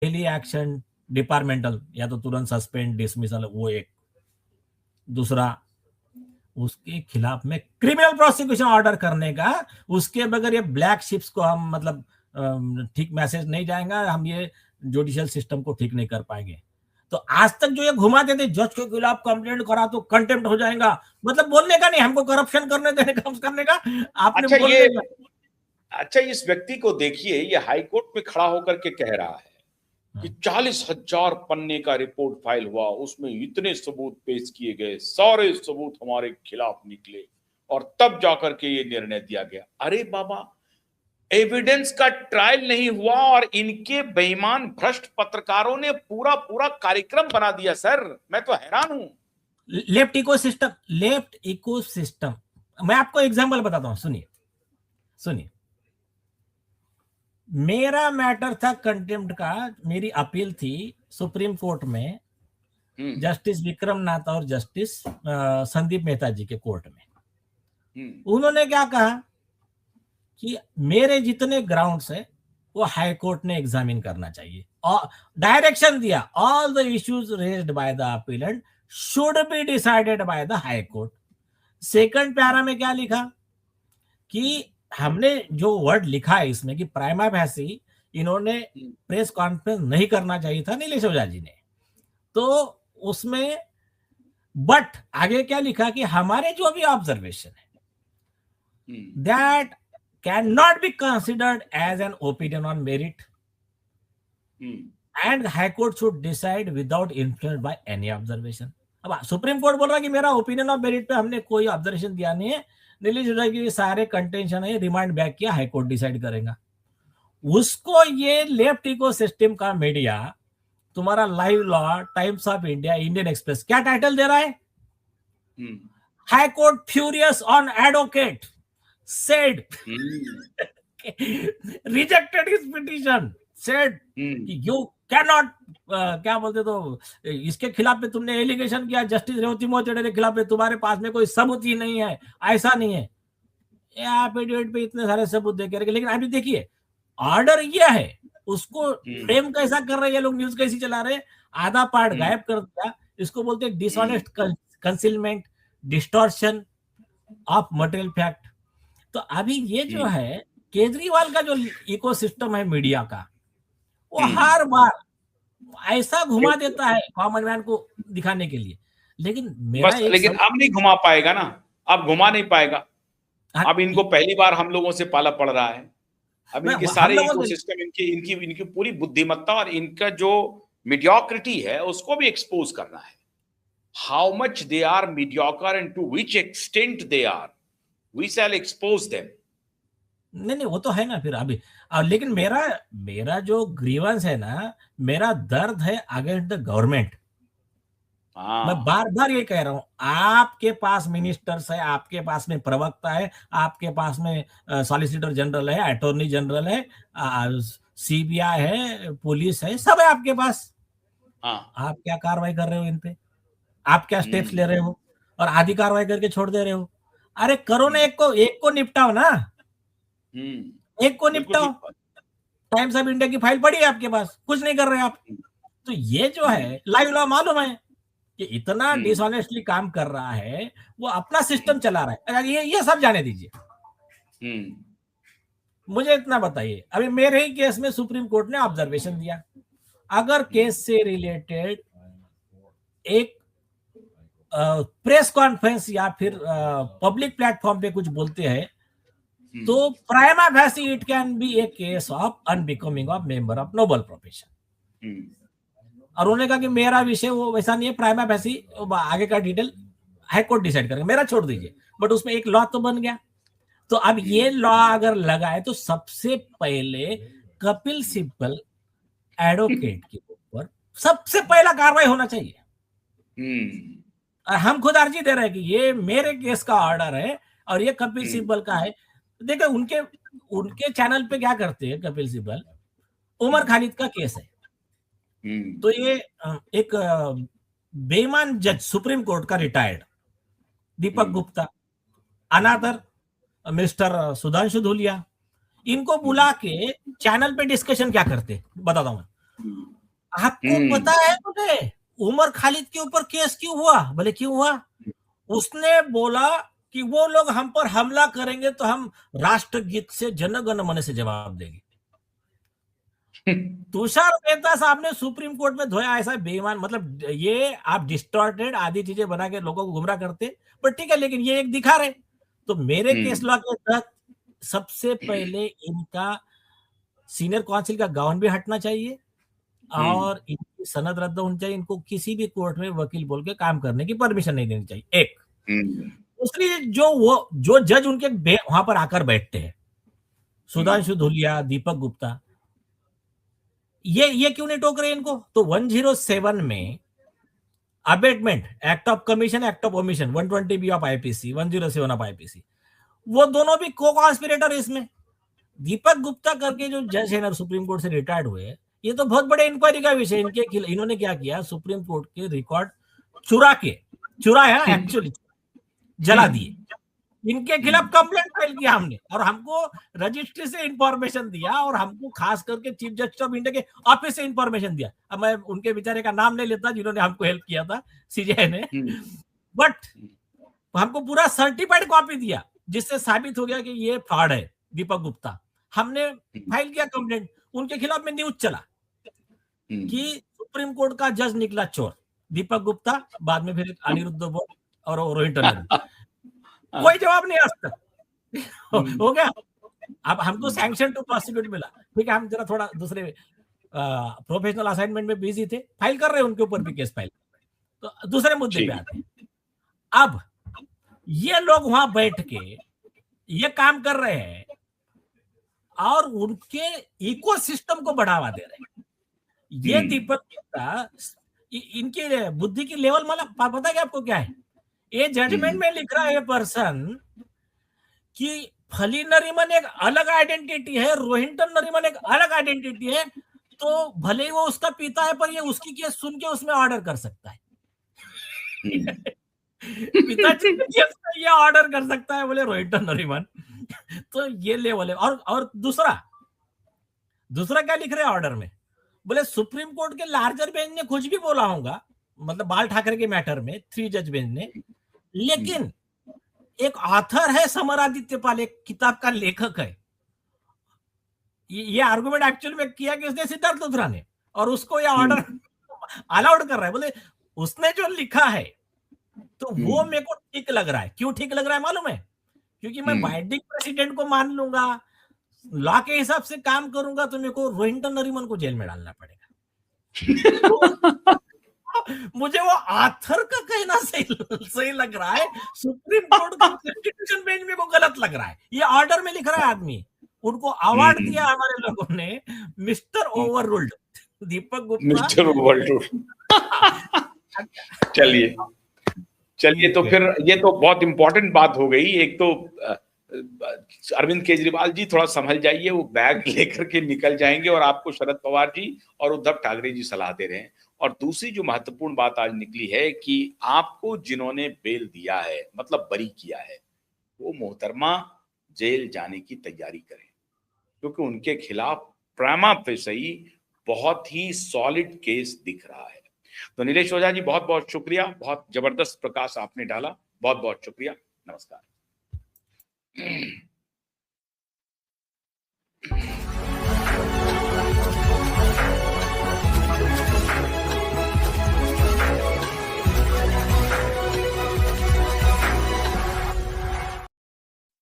Daily action departmental, या तो तुरंत सस्पेंड डिसमिसल, वो एक। दूसरा, उसके खिलाफ में क्रिमिनल प्रोसिक्यूशन ऑर्डर करने का। उसके बगैर ये ब्लैक शिप्स को हम मतलब ठीक मैसेज नहीं जाएगा, हम ये जुडिशियल सिस्टम को ठीक नहीं कर पाएंगे। तो आज तक जो ये घुमाते थे जज के खिलाफ कंप्लेंट करा तो कंटेम्प्ट हो जाएगा, मतलब बोलने का नहीं, हमको करप्शन करने देने का करने का, आपने बोलने का। अच्छा, इस व्यक्ति को देखिए, ये हाई कोर्ट में खड़ा होकर के कह रहा है कि 40,000 पन्ने का रिपोर्ट फाइल हुआ, उसमें इतने सबूत पेश किए गए, सारे सबूत हमारे खिलाफ निकले और तब जाकर के ये निर्णय दिया गया। अरे बाबा, एविडेंस का ट्रायल नहीं हुआ और इनके बेईमान भ्रष्ट पत्रकारों ने पूरा पूरा कार्यक्रम बना दिया। सर, मैं तो हैरान हूं। लेफ्ट इकोसिस्टम, मैं आपको एग्जांपल बताता हूं, सुनिए। मेरा मैटर था कंटेम्प्ट का, मेरी अपील थी सुप्रीम कोर्ट में जस्टिस विक्रम नाथ और जस्टिस संदीप मेहता जी के कोर्ट में। उन्होंने क्या कहा कि मेरे जितने ग्राउंड्स है वो हाई कोर्ट ने एग्जामिन करना चाहिए, और डायरेक्शन दिया, all the issues raised by the appellate should be decided by the high court. Second para में क्या लिखा कि हमने जो वर्ड लिखा है इसमें कि प्राइमा फैसी इन्होंने प्रेस कॉन्फ्रेंस नहीं करना चाहिए था नीलेश ओझा जी ने, तो उसमें बट आगे क्या लिखा कि हमारे जो भी ऑब्जर्वेशन है that can not be considered as an opinion on merit and high court should decide without influence by any observation. अब सुप्रीम कोर्ट बोल रहा है कि मेरा ओपिनियन ऑफ मेरिट पे हमने कोई ऑब्जर्वेशन दिया नहीं है, नीलेश ओझा की सारे कंटेंशन है, रिमांड बैक किया, हाई कोर्ट डिसाइड करेगा। उसको ये लेफ्ट इकोसिस्टम का मीडिया, तुम्हारा live law, times of India, Indian express, क्या टाइटल दे रहा है? High court furious on advocate said rejected his petition, said you cannot, क्या बोलते, तो इसके खिलाफ में तुमने एलिगेशन किया जस्टिस रेवती मोहतड़े के खिलाफ में, तुम्हारे पास में कोई सबूत ही नहीं है, ऐसा नहीं है। आप एडिट पे इतने सारे सबूत दे के, लेकिन अभी देखिए ऑर्डर ये है, उसको फ्रेम कैसा कर रहे हैं लोग, न्यूज कैसी चला रहे हैं, आधा पार्ट गायब कर दिया, इसको बोलते हैं dishonest concealment, distortion of material fact. तो अभी ये जो है केजरीवाल का जो इकोसिस्टम है मीडिया का, वो हर बार ऐसा घुमा देता है कॉमन मैन को दिखाने के लिए, लेकिन मेरा बस, लेकिन अब नहीं घुमा पाएगा ना, अब घुमा नहीं पाएगा। अब इनको पहली बार हम लोगों से पाला पड़ रहा है। अब इनके सारे इकोसिस्टम, इनकी पूरी बुद्धिमत्ता और इनका जो मीडियोक्रिटी है उसको भी एक्सपोज करना है। How much they are mediocre and to which extent they are, we shall expose them. नहीं, वो तो है ना फिर अभी। लेकिन मेरा जो ग्रीवेंस है ना, मेरा दर्द है अगेंस्ट द गवर्नमेंट। मैं बार बार ये कह रहा हूं, आपके पास मिनिस्टर्स है, आपके पास में प्रवक्ता है, आपके पास में सॉलिसिटर जनरल है, अटॉर्नी जनरल है, सीबीआई है, पुलिस है, सब है आपके पास। आप क्या कार्रवाई कर रहे हो इन पे? आप क्या स्टेप्स ले रहे हो? और आधी कार्रवाई करके छोड़ दे रहे हो। अरे करो ना, एक को निपटाओ ना, एक को निपटाओ। टाइम्स ऑफ इंडिया की फाइल पड़ी है आपके पास, कुछ नहीं कर रहे आप। तो ये जो है लाइव लॉ मालूम है कि इतना डिसऑनेस्टली काम कर रहा है, वो अपना सिस्टम चला रहा है, ये सब जाने दीजिए। मुझे इतना बताइए, अभी मेरे ही केस में सुप्रीम कोर्ट ने ऑब्जर्वेशन दिया, अगर केस से रिलेटेड एक प्रेस कॉन्फ्रेंस या फिर पब्लिक प्लेटफॉर्म पे कुछ बोलते हैं, तो prima फैसी it can be A case of unbecoming of member of noble profession. और उन्होंने कहा कि मेरा विषय वो वैसा नहीं है, प्राइमा फैसी आगे का डिटेल हाई कोर्ट डिसाइड करेंगे, मेरा छोड़ दीजिए। बट उसमें एक लॉ तो बन गया। तो अब ये लॉ अगर लगाए तो सबसे पहले कपिल सिब्बल एडवोकेट के ऊपर सबसे पहला कार्रवाई होना चाहिए। हम खुद अर्जी दे रहे हैं कि ये मेरे केस का ऑर्डर है और ये कपिल सिब्बल का है। देखो उनके चैनल पे क्या करते हैं कपिल सिब्बल, उमर खालिद का केस है, तो ये एक बेईमान जज सुप्रीम कोर्ट का रिटायर्ड दीपक गुप्ता, अनादर मिस्टर सुधांशु धूलिया, इनको बुला के चैनल पे डिस्कशन क्या करते बताता हूं मैं। आपको पता है मुझे उमर खालिद के ऊपर केस क्यों हुआ? बोले क्यों हुआ? उसने बोला कि वो लोग हम पर हमला करेंगे तो हम राष्ट्रगीत से जनगण मन से जवाब देंगे। तुषार मेहता साहब ने सुप्रीम कोर्ट में धोया ऐसा बेईमान, मतलब ये आप डिस्टॉर्टेड आधी चीजें बना के लोगों को गुमराह करते, पर ठीक है, लेकिन ये एक दिखा रहे। तो मेरे केस लॉ के तहत सबसे पहले इनका सीनियर काउंसिल का गाउन भी हटना चाहिए और इनकी सनद रद्द होनी चाहिए। इनको किसी भी कोर्ट में वकील बोल के काम करने की परमिशन नहीं देनी चाहिए, एक। दूसरी, जो जज उनके वहां पर आकर बैठते हैं, सुधांशु धूलिया, दीपक गुप्ता, ये क्यों नहीं टोक रहे इनको? तो 107 में abetment, act of commission, act of omission, 120B of IPC, 107 of IPC, वो दोनों भी को कॉन्स्पिरेटर इसमें। दीपक गुप्ता करके जो जज है ना, सुप्रीम कोर्ट से रिटायर्ड हुए, ये तो बहुत बड़े इंक्वायरी का विषय। इन्होंने क्या किया, सुप्रीम कोर्ट के रिकॉर्ड चुराया एक्चुअली, जला दिए। इनके खिलाफ कंप्लेंट फाइल किया हमने, और हमको रजिस्ट्री से इंफॉर्मेशन दिया, और हमको खास करके चीफ जस्टिस ऑफ इंडिया के ऑफिस से इंफॉर्मेशन दिया। अब मैं उनके बेचारे का नाम नहीं लेता जिन्होंने हमको हेल्प किया था, सीजीआई ने, बट हमको पूरा सर्टिफाइड कॉपी दिया जिससे साबित हो गया कि ये फ्रॉड है दीपक गुप्ता। हमने फाइल किया कंप्लेंट, उनके खिलाफ में न्यूज चला कि सुप्रीम कोर्ट का जज निकला चोर, दीपक गुप्ता, बाद में फिर अनिरुद्ध बोस और रोहित टंडन। कोई जवाब नहीं आज तक। हो गया। अब हमको सैंक्शन टू प्रोसिक्यूट मिला, ठीक है, हम जरा थोड़ा दूसरे प्रोफेशनल असाइनमेंट में बिजी थे, फाइल कर रहे हैं उनके ऊपर भी केस फाइल। तो दूसरे मुद्दे पे आते हैं। अब ये लोग वहां बैठ के ये काम कर रहे हैं और उनके इकोसिस्टम को बढ़ावा दे रहे हैं। ये दीपक गुप्ता, इनकी बुद्धि की लेवल मतलब पता है आपको क्या है? ये जजमेंट में लिख रहा है पर्सन कि फली नरीमन एक अलग आइडेंटिटी है, रोहिंटन नरीमन एक अलग आइडेंटिटी है, तो भले ही वो उसका पिता है पर ये उसकी केस सुन के उसमें ऑर्डर कर सकता है। पिताजी ये ऑर्डर कर सकता है, बोले रोहिंटन नरीमन। तो ये लेवल है। और दूसरा क्या लिख रहे हैं ऑर्डर में? बोले सुप्रीम कोर्ट के लार्जर बेंच ने कुछ भी बोला होगा, मतलब बाल ठाकरे के मैटर में 3 जज बेंच ने, लेकिन एक ऑथर है समरादित्य पाल, एक किताब का लेखक है। ये आर्गुमेंट एक्चुअली में किया कि उसने सिद्धार्थ लुथरा ने, और उसको ये ऑर्डर अलाउड कर रहा है। बोले उसने जो लिखा है तो वो मेरे को ठीक लग रहा है। क्यों ठीक लग रहा है मालूम है? क्योंकि मैं बाइंडिंग प्रेसिडेंट को मान लूंगा, लॉ के हिसाब से काम करूंगा, तो मेरे को रोहिंटन नरीमन को जेल में डालना पड़ेगा। मुझे वो आथर का कहना सही लग रहा है, सुप्रीम कोर्ट का कॉन्स्टिट्यूशन बेंच में को गलत लग रहा है। ये ऑर्डर में लिख रहा है आदमी, उनको अवार्ड दिया हमारे लोगों ने, mister overruled Deepak Gupta, mister overruled. चलिए तो फिर ये तो बहुत इंपॉर्टेंट बात हो गई। एक तो अरविंद केजरीवाल जी थोड़ा संभल जाइए, वो बैग लेकर के निकल जाएंगे और आपको शरद पवार जी और उद्धव ठाकरे जी सलाह दे रहे हैं। और दूसरी जो महत्वपूर्ण बात आज निकली है कि आपको जिन्होंने बेल दिया है, मतलब बरी किया है, वो मोहतरमा जेल जाने की तैयारी करें, क्योंकि उनके खिलाफ प्रामा फेसई बहुत ही सॉलिड केस दिख रहा है। तो नीलेश ओझा जी बहुत बहुत शुक्रिया, बहुत जबरदस्त प्रकाश आपने डाला, बहुत बहुत शुक्रिया, नमस्कार।